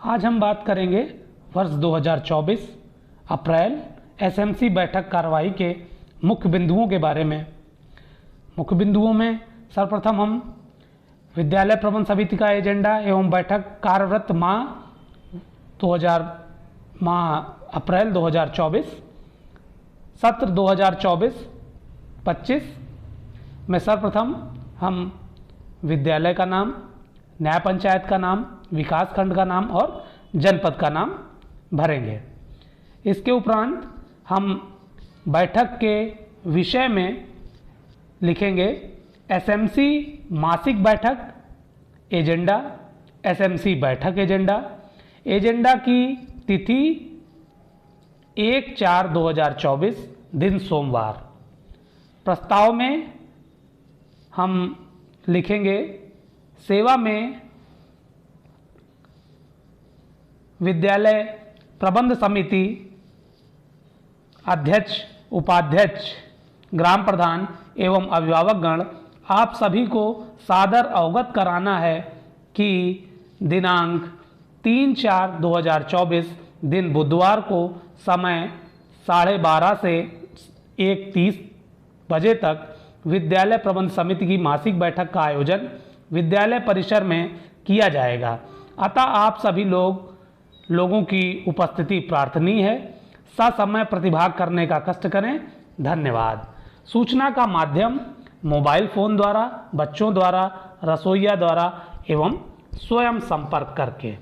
आज हम बात करेंगे वर्ष 2024 अप्रैल एसएमसी बैठक कार्रवाई के मुख्य बिंदुओं के बारे में। मुख्य बिंदुओं में सर्वप्रथम हम विद्यालय प्रबंध समिति का एजेंडा एवं बैठक कार्यरत माह अप्रैल 2024 सत्र 2024-25 में सर्वप्रथम हम विद्यालय का नाम, न्याय पंचायत का नाम, विकास खंड का नाम और जनपद का नाम भरेंगे। इसके उपरांत हम बैठक के विषय में लिखेंगे एसएमसी मासिक बैठक एजेंडा, एसएमसी बैठक एजेंडा। एजेंडा की तिथि 1/4/2024 दिन सोमवार। प्रस्ताव में हम लिखेंगे सेवा में विद्यालय प्रबंध समिति अध्यक्ष, उपाध्यक्ष, ग्राम प्रधान एवं अभिभावकगण आप सभी को सादर अवगत कराना है कि दिनांक 3/4/2024 दिन बुधवार को समय 12:30 से 1:30 बजे तक विद्यालय प्रबंध समिति की मासिक बैठक का आयोजन विद्यालय परिसर में किया जाएगा। अतः आप सभी लोगों की उपस्थिति प्रार्थनीय है। ससमय प्रतिभाग करने का कष्ट करें। धन्यवाद। सूचना का माध्यम मोबाइल फ़ोन द्वारा, बच्चों द्वारा, रसोइया द्वारा एवं स्वयं संपर्क करके।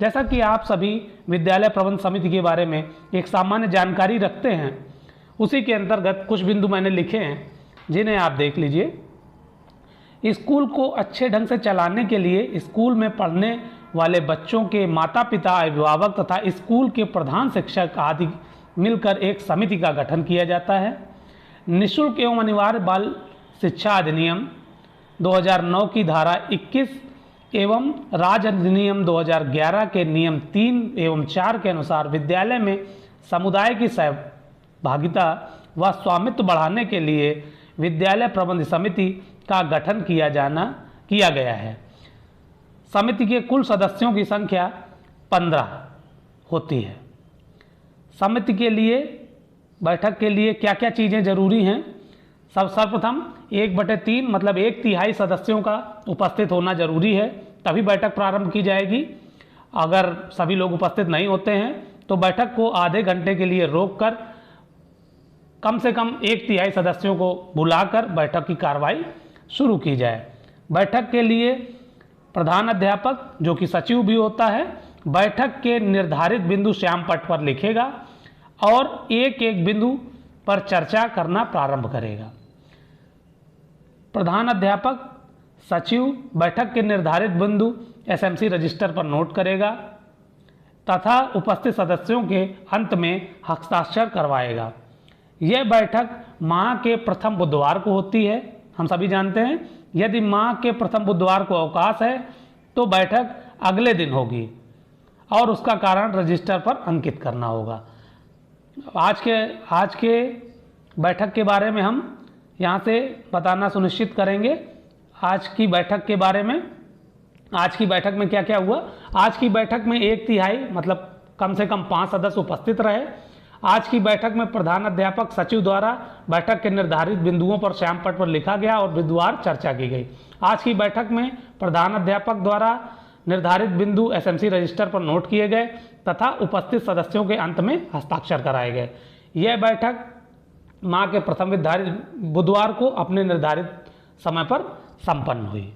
जैसा कि आप सभी विद्यालय प्रबंध समिति के बारे में एक सामान्य जानकारी रखते हैं, उसी के अंतर्गत कुछ बिंदु मैंने लिखे हैं जिन्हें आप देख लीजिए। स्कूल को अच्छे ढंग से चलाने के लिए स्कूल में पढ़ने वाले बच्चों के माता पिता, अभिभावक तथा स्कूल के प्रधान शिक्षक आदि मिलकर एक समिति का गठन किया जाता है। निःशुल्क एवं अनिवार्य बाल शिक्षा अधिनियम 2009 की धारा 21 एवं राज्य अधिनियम 2011 के नियम 3 एवं 4 के अनुसार विद्यालय में समुदाय की सहभागिता व स्वामित्व बढ़ाने के लिए विद्यालय प्रबंध समिति का गठन किया गया है। समिति के कुल सदस्यों की संख्या 15 होती है। समिति के लिए बैठक के लिए क्या क्या चीज़ें जरूरी हैं? सर्वप्रथम 1/3 मतलब 1/3 सदस्यों का उपस्थित होना जरूरी है, तभी बैठक प्रारंभ की जाएगी। अगर सभी लोग उपस्थित नहीं होते हैं तो बैठक को आधे घंटे के लिए रोककर कम से कम 1/3 सदस्यों को बुलाकर बैठक की कार्रवाई शुरू की जाए। बैठक के लिए प्रधान अध्यापक, जो कि सचिव भी होता है, बैठक के निर्धारित बिंदु श्याम पट्ट पर लिखेगा और एक एक बिंदु पर चर्चा करना प्रारंभ करेगा। प्रधान अध्यापक, सचिव बैठक के निर्धारित बिंदु एसएमसी रजिस्टर पर नोट करेगा तथा उपस्थित सदस्यों के अंत में हस्ताक्षर करवाएगा। यह बैठक माह के प्रथम बुधवार को होती है। हम सभी जानते हैं, यदि माह के प्रथम बुधवार को अवकाश है तो बैठक अगले दिन होगी और उसका कारण रजिस्टर पर अंकित करना होगा। आज के बैठक के बारे में हम यहाँ से बताना सुनिश्चित करेंगे। आज की बैठक के बारे में, आज की बैठक में क्या क्या हुआ। आज की बैठक में 1/3 मतलब कम से कम 5 सदस्य उपस्थित रहे। आज की बैठक में प्रधान अध्यापक, सचिव द्वारा बैठक के निर्धारित बिंदुओं पर श्याम पट्ट पर लिखा गया और बुधवार चर्चा की गई। आज की बैठक में प्रधान अध्यापक द्वारा निर्धारित बिंदु एसएमसी रजिस्टर पर नोट किए गए तथा उपस्थित सदस्यों के अंत में हस्ताक्षर कराए गए। यह बैठक माह के प्रथम बुधवार को अपने निर्धारित समय पर संपन्न हुई।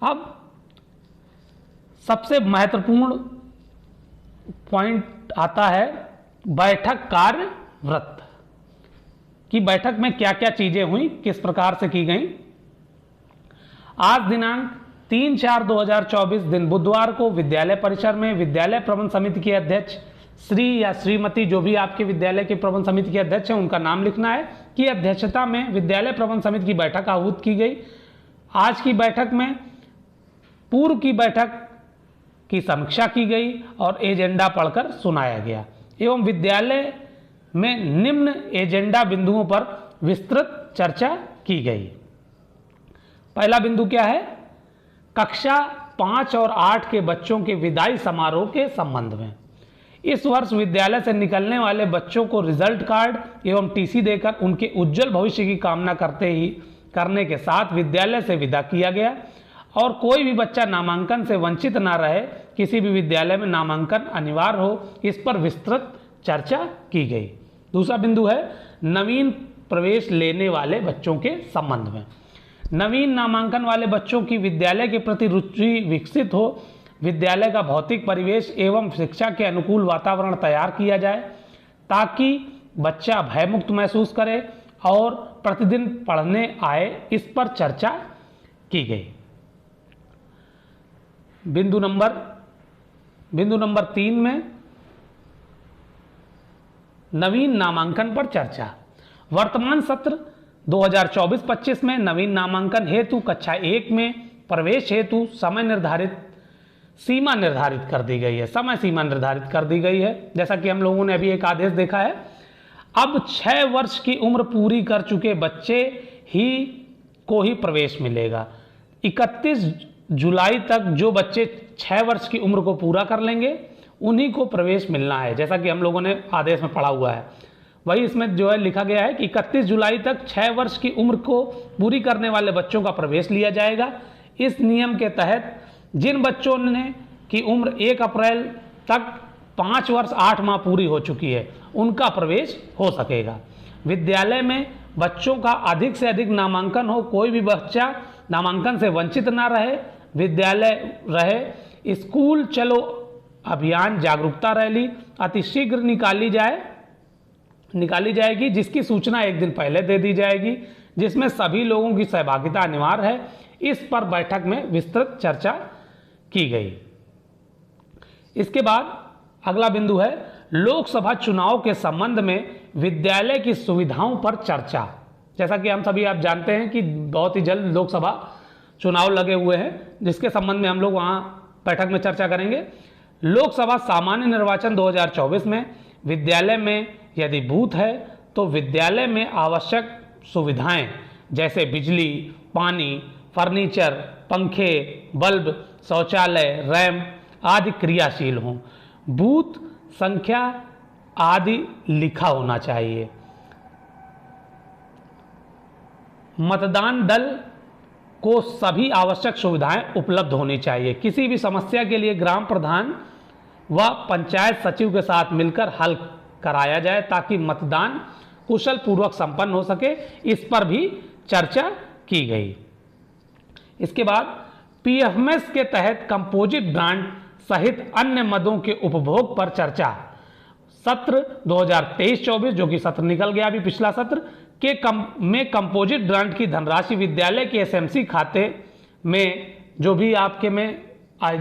अब सबसे महत्वपूर्ण पॉइंट आता है बैठक कार्यवृत्त की। बैठक में क्या क्या चीजें हुई, किस प्रकार से की गई। आज दिनांक 3/4/2024 दिन बुधवार को विद्यालय परिसर में विद्यालय प्रबंध समिति के अध्यक्ष श्री या श्रीमती, जो भी आपके विद्यालय के प्रबंध समिति के अध्यक्ष हैं उनका नाम लिखना है, की अध्यक्षता में विद्यालय प्रबंध समिति की बैठक आहूत की गई। आज की बैठक में पूर्व की बैठक की समीक्षा की गई और एजेंडा पढ़कर सुनाया गया एवं विद्यालय में निम्न एजेंडा बिंदुओं पर विस्तृत चर्चा की गई। पहला बिंदु क्या है? कक्षा 5 और 8 के बच्चों के विदाई समारोह के संबंध में। इस वर्ष विद्यालय से निकलने वाले बच्चों को रिजल्ट कार्ड एवं टीसी देकर उनके उज्जवल भविष्य की कामना करने के साथ विद्यालय से विदा किया गया और कोई भी बच्चा नामांकन से वंचित ना रहे, किसी भी विद्यालय में नामांकन अनिवार्य हो, इस पर विस्तृत चर्चा की गई। दूसरा बिंदु है नवीन प्रवेश लेने वाले बच्चों के संबंध में। नवीन नामांकन वाले बच्चों की विद्यालय के प्रति रुचि विकसित हो, विद्यालय का भौतिक परिवेश एवं शिक्षा के अनुकूल वातावरण तैयार किया जाए ताकि बच्चा भयमुक्त महसूस करे और प्रतिदिन पढ़ने आए, इस पर चर्चा की गई। बिंदु नंबर 3 में नवीन नामांकन पर चर्चा। वर्तमान सत्र 2024-25 में नवीन नामांकन हेतु कक्षा 1 में प्रवेश हेतु सीमा निर्धारित कर दी गई है। समय सीमा निर्धारित कर दी गई है, जैसा कि हम लोगों ने अभी एक आदेश देखा है। अब 6 वर्ष की उम्र पूरी कर चुके बच्चे को ही प्रवेश मिलेगा। 31 जुलाई तक जो बच्चे 6 वर्ष की उम्र को पूरा कर लेंगे उन्हीं को प्रवेश मिलना है, जैसा कि हम लोगों ने आदेश में पढ़ा हुआ है। वही इसमें जो है लिखा गया है कि 31 जुलाई तक 6 वर्ष की उम्र को पूरी करने वाले बच्चों का प्रवेश लिया जाएगा। इस नियम के तहत जिन बच्चों ने की उम्र 1 अप्रैल तक 5 वर्ष 8 माह पूरी हो चुकी है उनका प्रवेश हो सकेगा। विद्यालय में बच्चों का अधिक से अधिक नामांकन हो, कोई भी बच्चा नामांकन से वंचित ना रहे, विद्यालय रहे। स्कूल चलो अभियान जागरूकता रैली अतिशीघ्र निकाली जाएगी, जिसकी सूचना एक दिन पहले दे दी जाएगी, जिसमें सभी लोगों की सहभागिता अनिवार्य है। इस पर बैठक में विस्तृत चर्चा की गई। इसके बाद अगला बिंदु है लोकसभा चुनाव के संबंध में विद्यालय की सुविधाओं पर चर्चा। जैसा कि हम सभी आप जानते हैं कि बहुत ही जल्द लोकसभा चुनाव लगे हुए हैं, जिसके संबंध में हम लोग वहां बैठक में चर्चा करेंगे। लोकसभा सामान्य निर्वाचन 2024 में विद्यालय में यदि बूथ है तो विद्यालय में आवश्यक सुविधाएं जैसे बिजली, पानी, फर्नीचर, पंखे, बल्ब, शौचालय, रैंप आदि क्रियाशील हों। बूथ संख्या आदि लिखा होना चाहिए। मतदान दल को सभी आवश्यक सुविधाएं उपलब्ध होनी चाहिए। किसी भी समस्या के लिए ग्राम प्रधान व पंचायत सचिव के साथ मिलकर हल कराया जाए ताकि मतदान कुशल पूर्वक संपन्न हो सके, इस पर भी चर्चा की गई। इसके बाद पीएफएमएस के तहत कंपोजिट ब्रांड सहित अन्य मदों के उपभोग पर चर्चा। सत्र 2023-24 जो कि सत्र निकल गया अभी पिछला सत्र में कंपोजिट ब्रांड की धनराशि विद्यालय के एसएमसी खाते में जो भी आपके में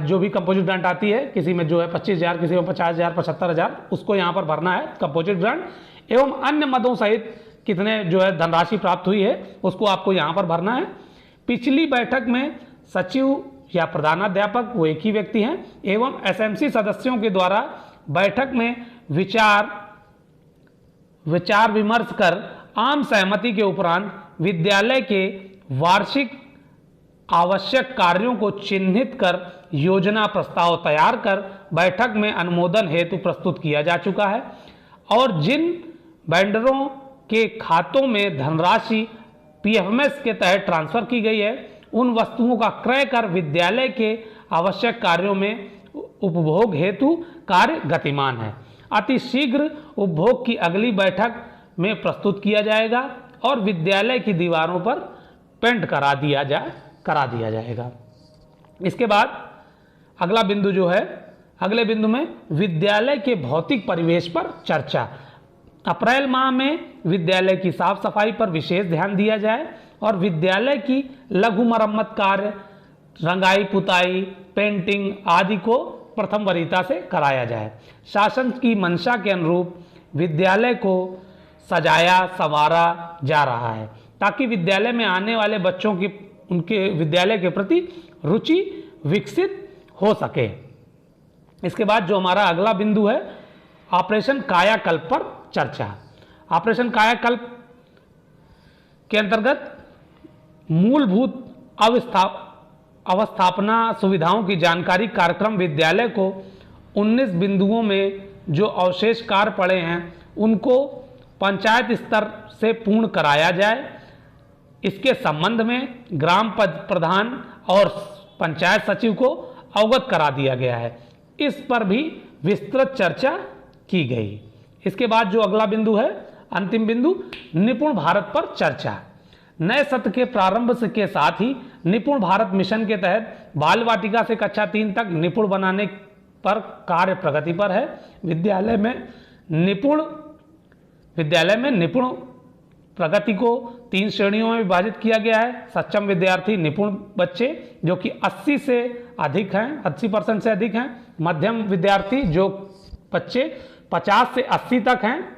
जो भी कंपोजिट ब्रांड आती है, किसी में जो है 25,000, किसी में 50,000, 75,000, उसको यहाँ पर भरना है कंपोजिट ब्रांड एवं अन्य मदों सहित कितने जो है धनराशि प्राप्त हुई है उसको आपको यहाँ पर भरना है। पिछली बैठक में सचिव या प्रधानाध्यापक वो एक ही व्यक्ति हैं एवं एसएमसी सदस्यों के द्वारा बैठक में विचार विमर्श कर आम सहमति के उपरांत विद्यालय के वार्षिक आवश्यक कार्यों को चिन्हित कर योजना प्रस्ताव तैयार कर बैठक में अनुमोदन हेतु प्रस्तुत किया जा चुका है और जिन वेंडरों के खातों में धनराशि पीएफएमएस के तहत ट्रांसफर की गई है उन वस्तुओं का क्रय कर विद्यालय के आवश्यक कार्यों में उपभोग हेतु कार्य गतिमान है। अति शीघ्र उपभोग की अगली बैठक में प्रस्तुत किया जाएगा और विद्यालय की दीवारों पर पेंट करा दिया जाएगा। इसके बाद अगला बिंदु जो है, अगले बिंदु में विद्यालय के भौतिक परिवेश पर चर्चा। अप्रैल माह में विद्यालय की साफ सफाई पर विशेष ध्यान दिया जाए और विद्यालय की लघु मरम्मत कार्य, रंगाई पुताई, पेंटिंग आदि को प्रथम वरीयता से कराया जाए। शासन की मंशा के अनुरूप विद्यालय को सजाया संवारा जा रहा है ताकि विद्यालय में आने वाले बच्चों की उनके विद्यालय के प्रति रुचि विकसित हो सके। इसके बाद जो हमारा अगला बिंदु है ऑपरेशन कायाकल्प पर चर्चा। ऑपरेशन कायाकल्प के अंतर्गत मूलभूत अवस्थापना सुविधाओं की जानकारी कार्यक्रम विद्यालय को 19 बिंदुओं में जो अवशेष कार्य पड़े हैं उनको पंचायत स्तर से पूर्ण कराया जाए। इसके संबंध में ग्राम प्रधान और पंचायत सचिव को अवगत करा दिया गया है। इस पर भी विस्तृत चर्चा की गई। इसके बाद जो अगला बिंदु है, अंतिम बिंदु, निपुण भारत पर चर्चा। नए सत्र के प्रारंभ के साथ ही निपुण भारत मिशन के तहत बाल वाटिका से कक्षा 3 तक निपुण बनाने पर कार्य प्रगति पर है। विद्यालय में निपुण प्रगति को 3 श्रेणियों में विभाजित किया गया है। सक्षम विद्यार्थी, निपुण बच्चे जो कि 80 से अधिक हैं, 80% से अधिक हैं। मध्यम विद्यार्थी जो बच्चे 50 से 80 तक हैं।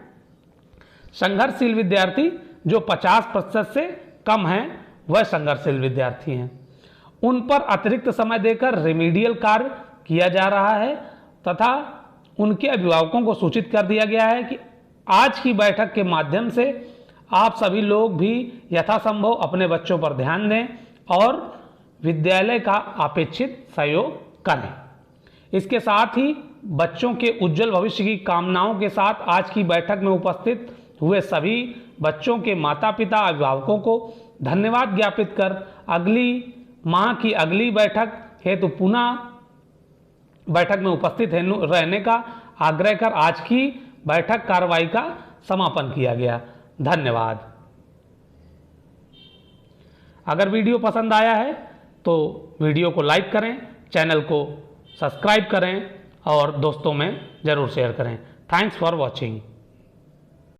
संघर्षशील विद्यार्थी जो 50% से कम हैं, वह संघर्षशील विद्यार्थी हैं। उन पर अतिरिक्त समय देकर रेमेडियल कार्य किया जा रहा है तथा उनके अभिभावकों को सूचित कर दिया गया है कि आज की बैठक के माध्यम से आप सभी लोग भी यथासंभव अपने बच्चों पर ध्यान दें और विद्यालय का अपेक्षित सहयोग करें। इसके साथ ही बच्चों के उज्जवल भविष्य की कामनाओं के साथ आज की बैठक में उपस्थित हुए सभी बच्चों के माता पिता अभिभावकों को धन्यवाद ज्ञापित कर अगली माह की अगली बैठक हेतु पुनः बैठक में उपस्थित रहने का आग्रह कर आज की बैठक कार्रवाई का समापन किया गया। धन्यवाद। अगर वीडियो पसंद आया है तो वीडियो को लाइक करें, चैनल को सब्सक्राइब करें और दोस्तों में ज़रूर शेयर करें। Thanks for watching.